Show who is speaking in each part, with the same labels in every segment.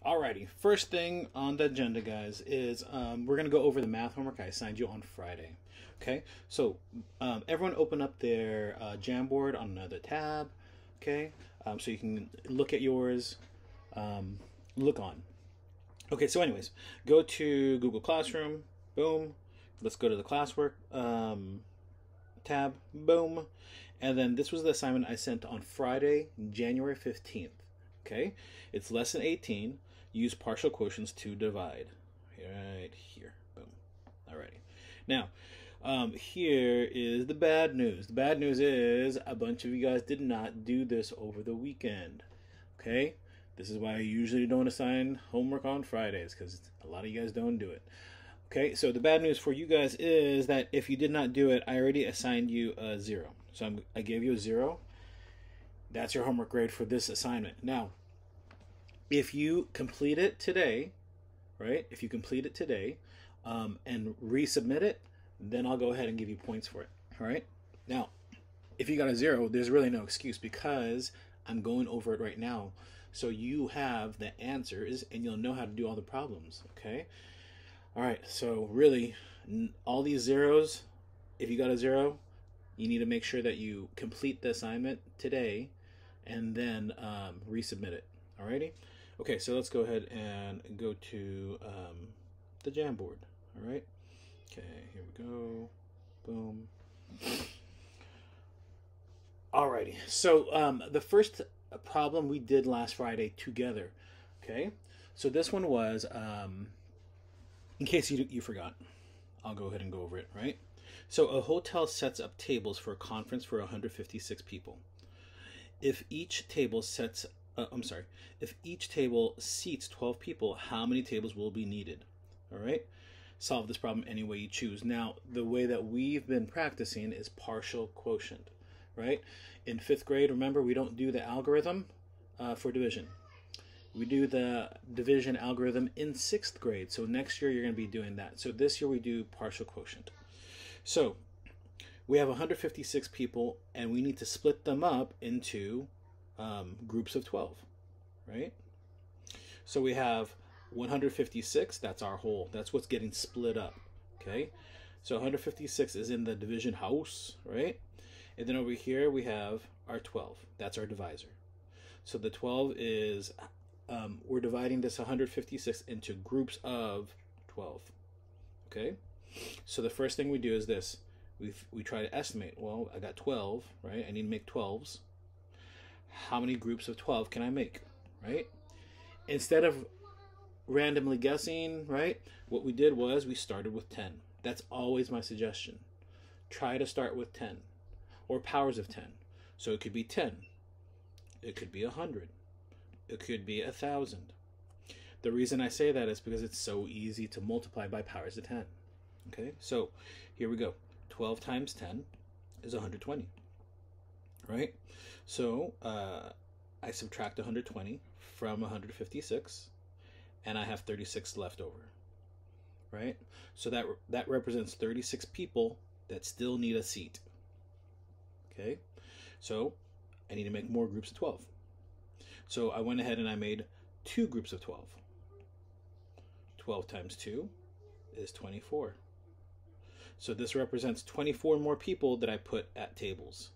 Speaker 1: Alrighty, first thing on the agenda, guys, is we're going to go over the math homework I assigned you on Friday. Okay, so everyone open up their Jamboard on another tab, okay, so you can look at yours, look on. Okay, so anyways, go to Google Classroom, boom, let's go to the classwork tab, boom, and then this was the assignment I sent on Friday, January 15th, okay? It's lesson 18, use partial quotients to divide, right here, boom, alrighty. Now, here is the bad news. The bad news is a bunch of you guys did not do this over the weekend, okay? This is why I usually don't assign homework on Fridays, because a lot of you guys don't do it. Okay, so the bad news for you guys is that if you did not do it, I already assigned you a 0. So I gave you a 0. That's your homework grade for this assignment. Now, if you complete it today, right? If you complete it today and resubmit it, then I'll go ahead and give you points for it. All right? Now, if you got a 0, there's really no excuse because I'm going over it right now. So you have the answers and you'll know how to do all the problems, okay? All right, so really, all these zeros, if you got a 0, you need to make sure that you complete the assignment today and then resubmit it, all righty? Okay, so let's go ahead and go to the Jamboard, all right? Okay, here we go, boom. All righty, so the first problem we did last Friday together, okay? So this one was, in case you forgot, I'll go ahead and go over it, right? So a hotel sets up tables for a conference for 156 people. If each table seats 12 people, how many tables will be needed? All right? Solve this problem any way you choose. Now, the way that we've been practicing is partial quotient, right? In 5th grade, remember, we don't do the algorithm for division. We do the division algorithm in 6th grade. So next year, you're going to be doing that. So this year, we do partial quotient. So we have 156 people, and we need to split them up into groups of 12, right? So we have 156. That's our whole. That's what's getting split up, okay? So 156 is in the division house, right? And then over here, we have our 12. That's our divisor. So the 12 is... we're dividing this 156 into groups of 12, okay? So the first thing we do is this. We try to estimate. Well, I got 12, right? I need to make 12s. How many groups of 12 can I make, right? Instead of randomly guessing, right, what we did was we started with 10. That's always my suggestion. Try to start with 10 or powers of 10. So it could be 10. It could be 100. It could be 1,000. The reason I say that is because it's so easy to multiply by powers of 10. Okay, so here we go. 12 times 10 is 120. Right? So I subtract 120 from 156, and I have 36 left over. Right? So that represents 36 people that still need a seat. Okay? So I need to make more groups of 12. So I went ahead and I made 2 groups of 12. 12 times 2 is 24. So this represents 24 more people that I put at tables.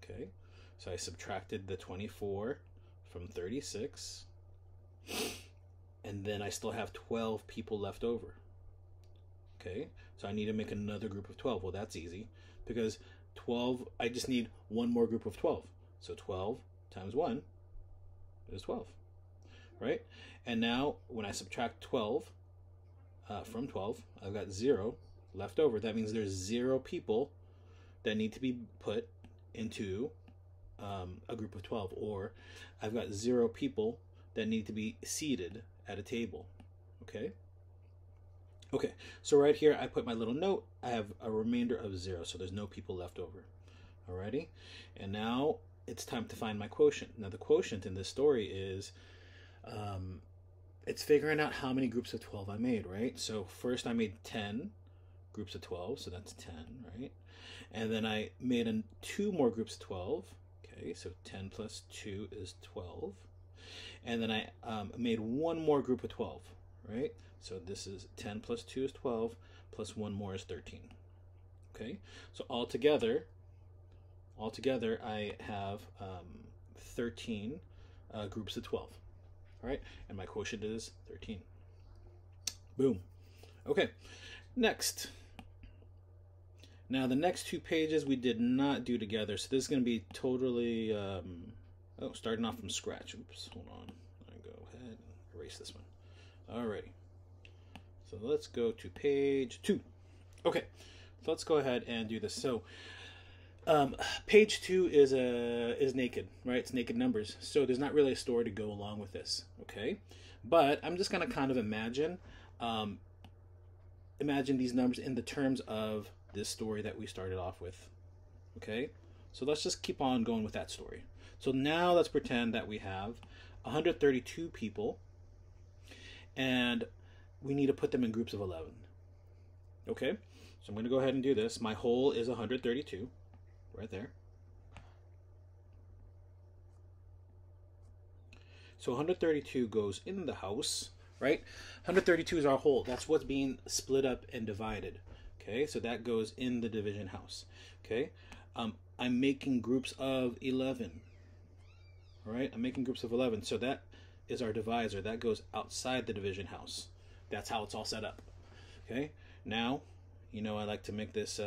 Speaker 1: Okay, so I subtracted the 24 from 36. And then I still have 12 people left over. Okay, so I need to make another group of 12. Well, that's easy because 12, I just need one more group of 12. So 12 times 1 is 12, right? And now when I subtract 12 from 12, I've got 0 left over. That means there's 0 people that need to be put into a group of 12, or I've got 0 people that need to be seated at a table, okay? Okay, so right here I put my little note. I have a remainder of 0, so there's no people left over. Alrighty, and now it's time to find my quotient. Now the quotient in this story is, it's figuring out how many groups of 12 I made, right? So first I made 10 groups of 12, so that's 10, right? And then I made 2 more groups of 12, okay, so 10 plus 2 is 12. And then I made one more group of 12, right? So this is 10 plus 2 is 12, plus one more is 13. Okay, so altogether I have 13 groups of 12. All right, and my quotient is 13. Boom. Okay, next. Now the next two pages we did not do together, so this is going to be totally, starting off from scratch. Oops, hold on. I go ahead and erase this one. Alrighty. So let's go to page 2. Okay, so let's go ahead and do this. So page 2 is naked, right? It's naked numbers. So there's not really a story to go along with this, okay? But I'm just going to kind of imagine these numbers in the terms of this story that we started off with, okay? So let's just keep on going with that story. So now let's pretend that we have 132 people, and we need to put them in groups of 11, okay? So I'm going to go ahead and do this. My whole is 132, right there. So 132 goes in the house, right? 132 is our whole. That's what's being split up and divided. Okay, so that goes in the division house. Okay, I'm making groups of 11. All right, I'm making groups of 11. So that is our divisor. That goes outside the division house. That's how it's all set up. Okay, now, you know, I like to make this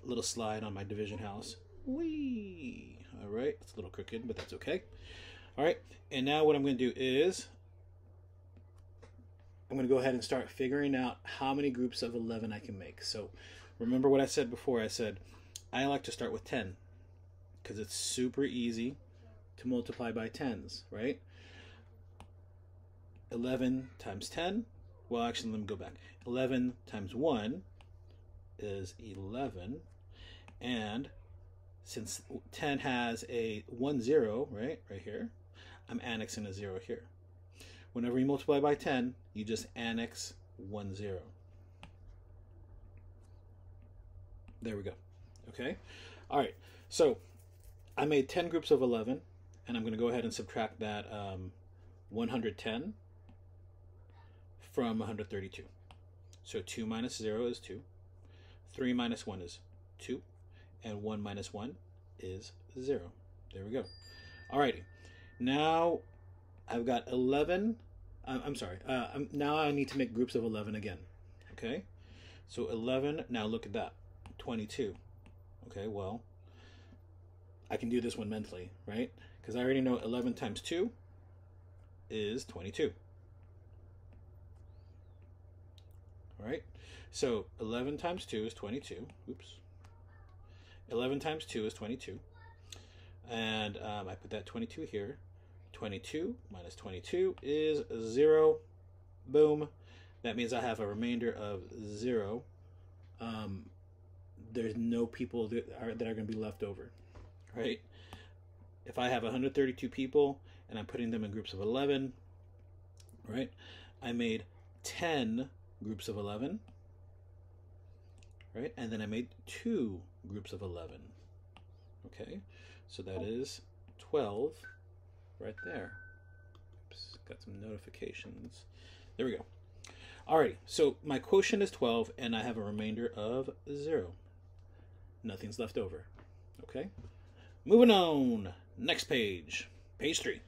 Speaker 1: little slide on my division house. Whee! All right, it's a little crooked, but that's okay. All right, and now what I'm going to do is I'm going to go ahead and start figuring out how many groups of 11 I can make. So remember what I said before. I said I like to start with 10 because it's super easy to multiply by tens, right? 11 times 10. Well, actually, let me go back. 11 times 1 is 11. And since 10 has a 1 0, right here, I'm annexing a 0 here. Whenever you multiply by 10, you just annex 1 0. There we go. Okay? All right. So I made 10 groups of 11, and I'm going to go ahead and subtract that 110 from 132. So 2 minus 0 is 2. 3 minus 1 is 2. And 1 minus 1 is 0. There we go. All righty. Now I've got 11. Now I need to make groups of 11 again. Okay? So 11, now look at that. 22. Okay, well, I can do this one mentally, right? Because I already know 11 times 2 is 22. All right? So 11 times 2 is 22. Oops. 11 times 2 is 22. And I put that 22 here. 22 minus 22 is 0. Boom. That means I have a remainder of 0. There's no people that are going to be left over, right? If I have 132 people and I'm putting them in groups of 11, right? I made 10 groups of 11, right? And then I made 2 groups of 11. Okay, so that is 12 right there. Oops, got some notifications. There we go. Alrighty, so my quotient is 12, and I have a remainder of 0. Nothing's left over. Okay, moving on. Next page, page 3.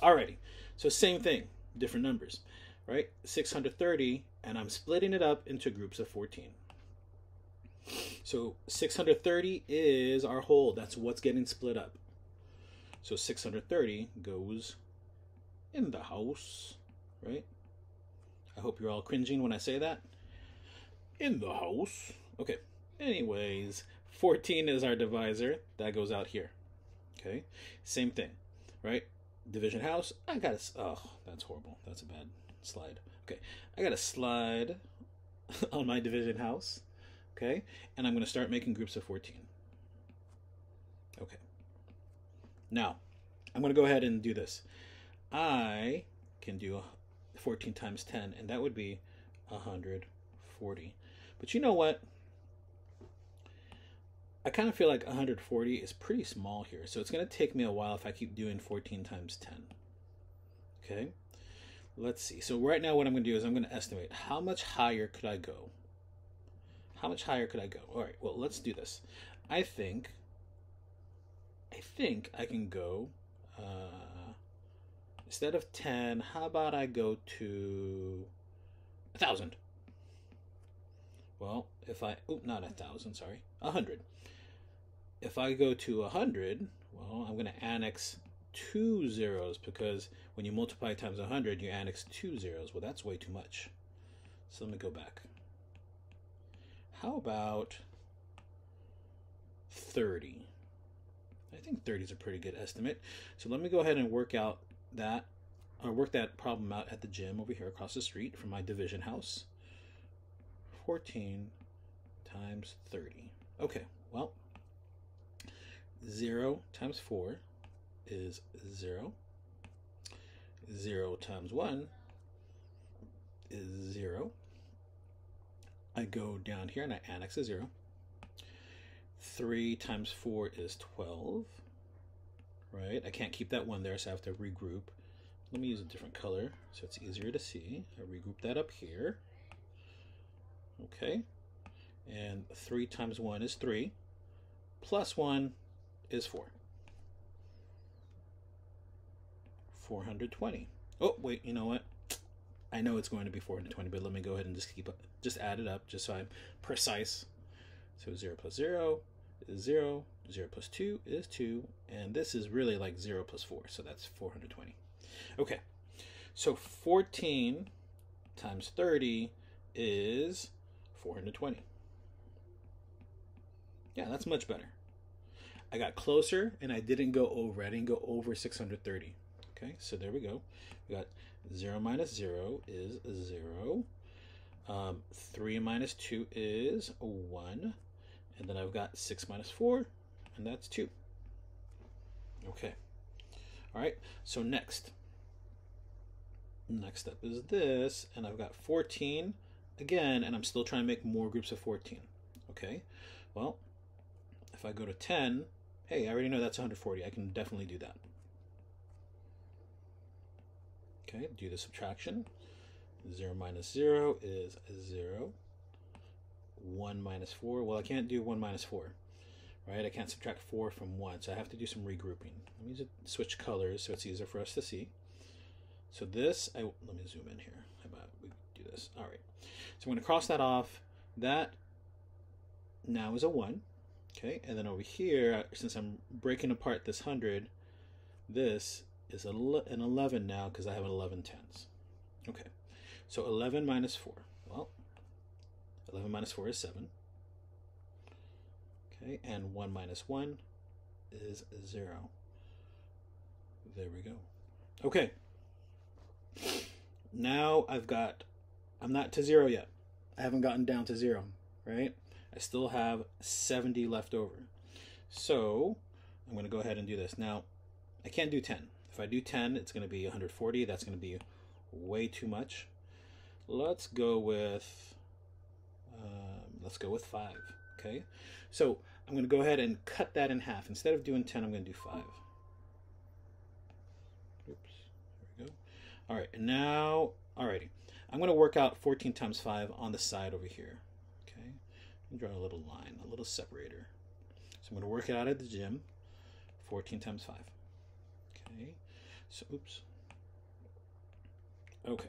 Speaker 1: Alrighty, so same thing, different numbers, right? 630, and I'm splitting it up into groups of 14. So 630 is our whole. That's what's getting split up. So 630 goes in the house, right? I hope you're all cringing when I say that. In the house. Okay. Anyways, 14 is our divisor. That goes out here. Okay. Same thing, right? Division house. I got to... Oh, that's horrible. That's a bad slide. Okay. I got to slide on my division house. Okay. And I'm going to start making groups of 14. Okay. Now, I'm going to go ahead and do this. I can do 14 times 10, and that would be 140. But you know what? I kind of feel like 140 is pretty small here, so it's going to take me a while if I keep doing 14 times 10. Okay, let's see. So right now what I'm going to do is I'm going to estimate how much higher could I go. How much higher could I go? All right, well, let's do this. I think I can go, instead of 10, how about I go to 1,000? Well, if I, oh, not 1,000, sorry, 100. If I go to 100, well, I'm going to annex 2 zeros, because when you multiply times 100, you annex 2 zeros. Well, that's way too much. So let me go back. How about 30? I think 30 is a pretty good estimate. So let me go ahead and work that problem out at the gym over here across the street from my division house. 14 times 30. Okay, well, 0 times 4 is 0. 0 times 1 is 0. I go down here and I annex a 0. 3 times 4 is 12. Right? I can't keep that 1 there, so I have to regroup. Let me use a different color so it's easier to see. I regroup that up here. Okay. And 3 times 1 is 3. Plus 1 is 4. 420. Oh, wait, you know what? I know it's going to be 420, but let me go ahead and just add it up, just so I'm precise. So 0 plus 0 is 0, 0 plus 2 is 2, and this is really like 0 plus 4, so that's 420. Okay, so 14 times 30 is 420. Yeah, that's much better. I got closer, and I didn't go over. I didn't go over 630. Okay, so there we go. We got 0 minus 0 is 0. 3 minus 2 is 1. And then I've got 6 minus 4, and that's 2. Okay. All right, so next up is this, and I've got 14 again, and I'm still trying to make more groups of 14. Okay, well, if I go to 10, hey, I already know that's 140. I can definitely do that. Okay, do the subtraction. 0 minus 0 is 0. 1 minus 4, well, I can't do 1 minus 4, right? I can't subtract 4 from 1, so I have to do some regrouping. Let me just switch colors so it's easier for us to see. So this, let me zoom in here. How about we do this? All right. So I'm going to cross that off. That now is a 1. Okay, and then over here, since I'm breaking apart this 100, this is an 11 now because I have an 11 tens. Okay, so 11 minus 4. Well, 11 minus 4 is 7. Okay, and 1 minus 1 is 0. There we go. Okay. Now I'm not to 0 yet. I haven't gotten down to 0, right? I still have 70 left over. So I'm going to go ahead and do this. Now, I can't do 10. If I do 10, it's going to be 140. That's going to be way too much. Let's go with 5. Okay, so I'm going to go ahead and cut that in half. Instead of doing 10, I'm going to do 5. Oops, there we go. All right, and now, alrighty, I'm going to work out 14 times 5 on the side over here. Okay, and draw a little line, a little separator. So I'm going to work it out at the gym. 14 times 5. Okay, so oops. Okay,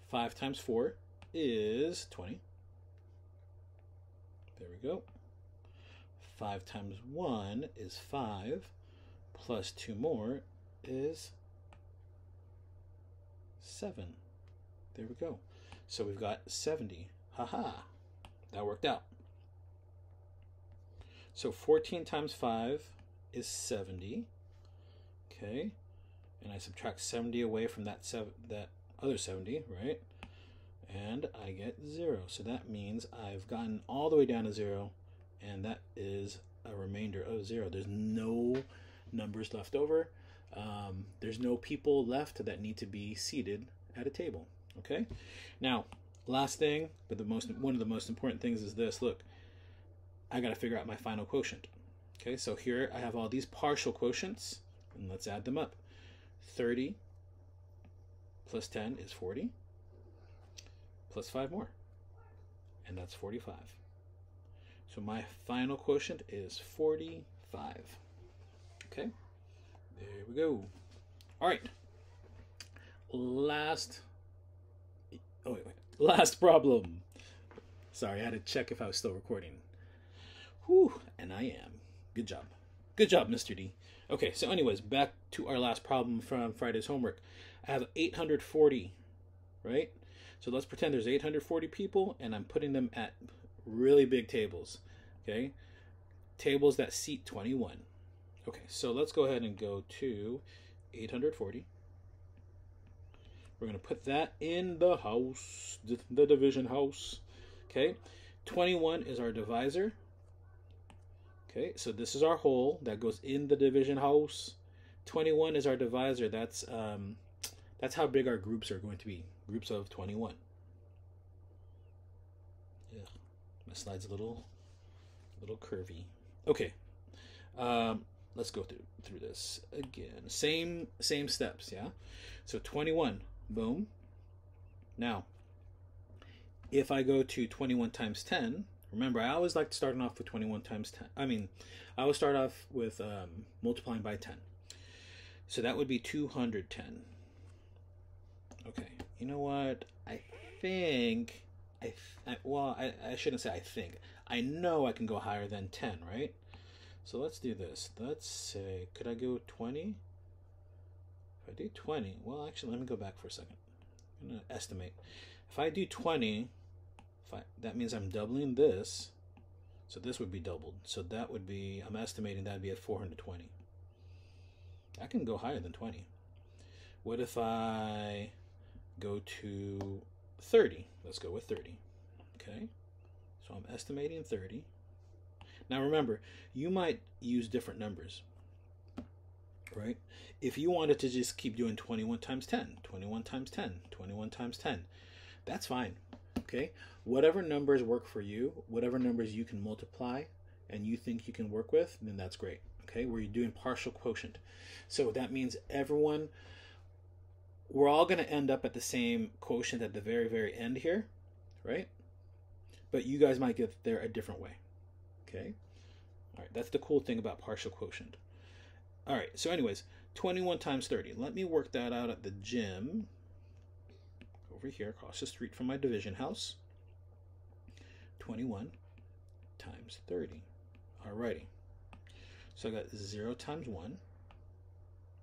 Speaker 1: 5 times 4 is 20. There we go. 5 times 1 is 5, plus 2 more is 7. There we go. So we've got 70. Haha, that worked out. So 14 times 5 is 70. Okay, and I subtract 70 away from that other 70, right? And I get 0. So that means I've gotten all the way down to 0, and that is a remainder of 0. There's no numbers left over. There's no people left that need to be seated at a table. Okay. Now, last thing, but one of the most important things is this. Look, I got to figure out my final quotient. Okay. So here I have all these partial quotients, and let's add them up. 30 plus 10 is 40, plus 5 more, and that's 45. So my final quotient is 45. Okay, there we go. All right, last problem. Sorry, I had to check if I was still recording. Whew, and I am. Good job. Good job, Mr. D. Okay, so anyways, back to our last problem from Friday's homework. I have 840, right? So let's pretend there's 840 people, and I'm putting them at really big tables, okay? Tables that seat 21. Okay, so let's go ahead and go to 840. We're going to put that in the house, the division house, okay? 21 is our divisor. Okay, so this is our whole that goes in the division house. 21 is our divisor. That's how big our groups are going to be. Groups of 21. Yeah, my slide's a little curvy. Okay, let's go through this again. Same steps, yeah. So 21, boom. Now, if I go to 21 times 10. Remember, I always like starting off with 21 times 10. I always start off with multiplying by 10. So that would be 210. Okay, you know what? I think, I shouldn't say I think. I know I can go higher than 10, right? So let's do this. Let's say, could I go 20? If I do 20, well, actually, let me go back for a second. I'm going to estimate. If I do 20... that means I'm doubling this, so this would be doubled. So that would be, I'm estimating that would be at 420. I can go higher than 20. What if I go to 30? Let's go with 30. Okay, so I'm estimating 30. Now remember, you might use different numbers, right? If you wanted to just keep doing 21 times 10, 21 times 10, 21 times 10, that's fine. Okay, whatever numbers work for you, whatever numbers you can multiply and you think you can work with, then that's great. Okay, where you're doing partial quotient. So that means we're all going to end up at the same quotient at the very, very end here, right? But you guys might get there a different way. Okay, all right, that's the cool thing about partial quotient. All right, so anyways, 21 times 30. Let me work that out at the gym. Over here across the street from my division house. 21 times 30. Alrighty. So I got 0 times 1,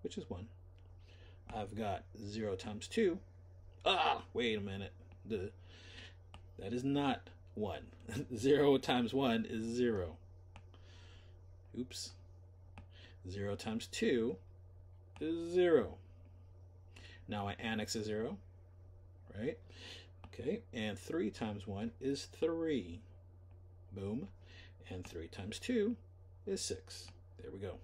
Speaker 1: which is 1. I've got 0 times 2. Wait a minute. That is not 1. 0 times 1 is 0. Oops. 0 times 2 is 0. Now I annex a 0. Right? Okay, and 3 times 1 is 3. Boom. And 3 times 2 is 6. There we go.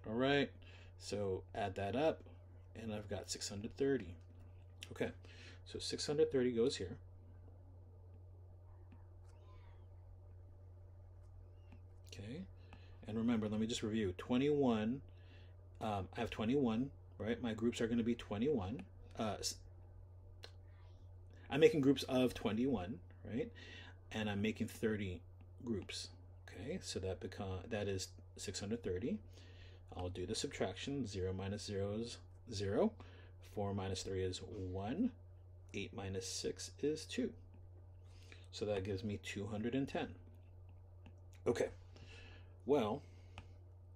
Speaker 1: All right, so add that up, and I've got 630. Okay, so 630 goes here. Okay, and remember, let me just review. 21, I have 21. Right, my groups are going to be 21. I'm making groups of 21, right? And I'm making 30 groups. Okay, so that is 630. I'll do the subtraction. 0 minus 0 is 0. 4 minus 3 is 1. 8 minus 6 is 2. So that gives me 210. Okay, well,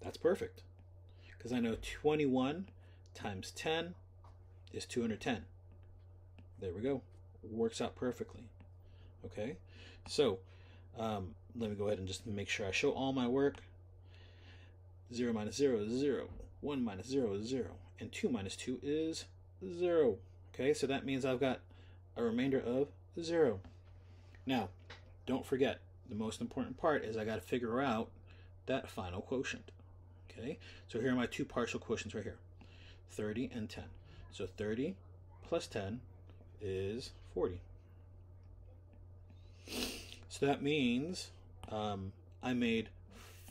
Speaker 1: that's perfect. Because I know 21 times 10 is 210. There we go. Works out perfectly. Okay, so let me go ahead and just make sure I show all my work. 0 minus 0 is 0. 1 minus 0 is 0. And 2 minus 2 is 0. Okay, so that means I've got a remainder of 0. Now, don't forget, the most important part is I got to figure out that final quotient. Okay, so here are my two partial quotients right here. 30 and 10. So 30 plus 10 is 40. So that means I made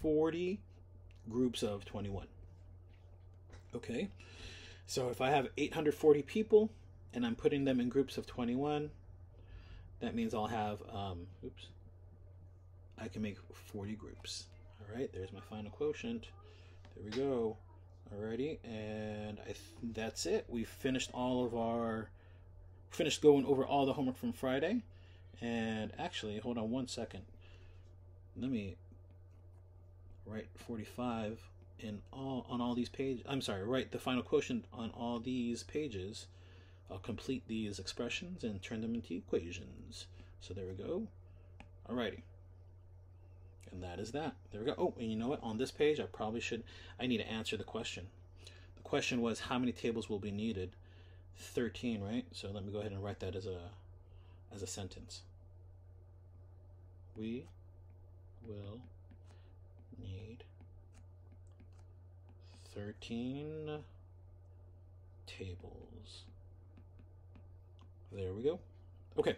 Speaker 1: 40 groups of 21. Okay, So if I have 840 people and I'm putting them in groups of 21, that means I'll have, I can make 40 groups. All right, there's my final quotient. There we go. Alrighty, and that's it. We've finished finished going over all the homework from Friday. And actually, hold on one second. Let me write 45 on all these pages. I'm sorry, write the final quotient on all these pages. I'll complete these expressions and turn them into equations. So there we go. Alrighty. And that is that. There we go. Oh, and you know what? On this page, I need to answer the question. The question was, how many tables will be needed? 13, right? So let me go ahead and write that as a sentence. We will need 13 tables. There we go. Okay,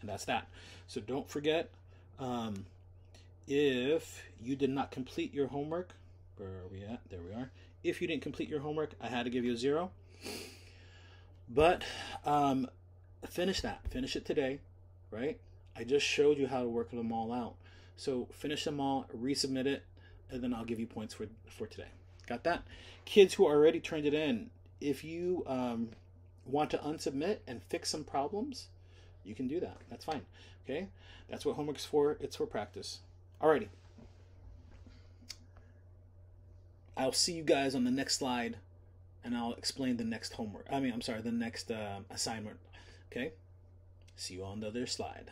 Speaker 1: and that's that. So don't forget, if you did not complete your homework, where are we at? There we are. If you didn't complete your homework, I had to give you a 0. But finish that. Finish it today, right? I just showed you how to work them all out. So finish them all, resubmit it, and then I'll give you points for today. Got that? Kids who already turned it in, if you want to unsubmit and fix some problems, you can do that. That's fine. Okay? That's what homework's for. It's for practice. Alrighty. I'll see you guys on the next slide, and I'll explain the next homework. The next assignment. Okay? See you on the other slide.